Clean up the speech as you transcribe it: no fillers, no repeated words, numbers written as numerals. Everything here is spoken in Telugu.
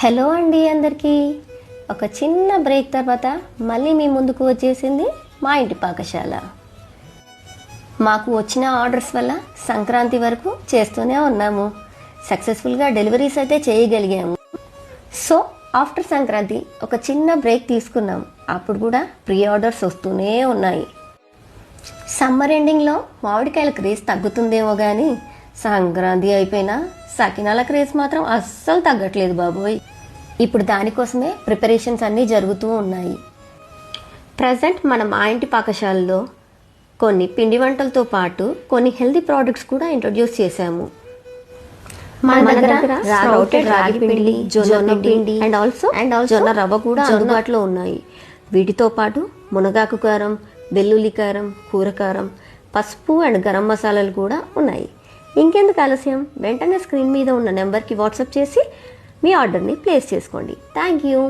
హలో అండి అందరికీ. ఒక చిన్న బ్రేక్ తర్వాత మళ్ళీ మీ ముందుకు వచ్చేసింది మా ఇంటి పాకశాల. మాకు వచ్చిన ఆర్డర్స్ వల్ల సంక్రాంతి వరకు చేస్తూనే ఉన్నాము. సక్సెస్ఫుల్గా డెలివరీస్ అయితే చేయగలిగాము. సో ఆఫ్టర్ సంక్రాంతి ఒక చిన్న బ్రేక్ తీసుకున్నాం. అప్పుడు కూడా ప్రీ ఆర్డర్స్ వస్తూనే ఉన్నాయి. సమ్మర్ ఎండింగ్లో మామిడికాయల క్రేజ్ తగ్గుతుందేమో కానీ సంక్రాంతి అయిపోయినా సకినాల క్రేజ్ మాత్రం అస్సలు తగ్గట్లేదు బాబోయ్. ఇప్పుడు దానికోసమే ప్రిపరేషన్స్ అన్నీ జరుగుతూ ఉన్నాయి. ప్రజెంట్ మన మా ఇంటి పాకశాలలో కొన్ని పిండి వంటలతో పాటు కొన్ని హెల్తీ ప్రోడక్ట్స్ కూడా ఇంట్రొడ్యూస్ చేశాము. మన దగ్గర రౌటెడ్ రాగి పిండి, జొన్న పిండి అండ్ ఆల్సో జొన్న రవ్వ కూడా అందుబాటులో ఉన్నాయి. వీటితో పాటు మునగాకు కారం, వెల్లుల్లి కారం, కూర కారం, పసుపు అండ్ గరం మసాలాలు కూడా ఉన్నాయి. ఇంకెందుకు ఆలస్యం, వెంటనే స్క్రీన్ మీద ఉన్న నెంబర్కి వాట్సాప్ చేసి మీ ఆర్డర్ని ప్లేస్ చేసుకోండి. Thank you.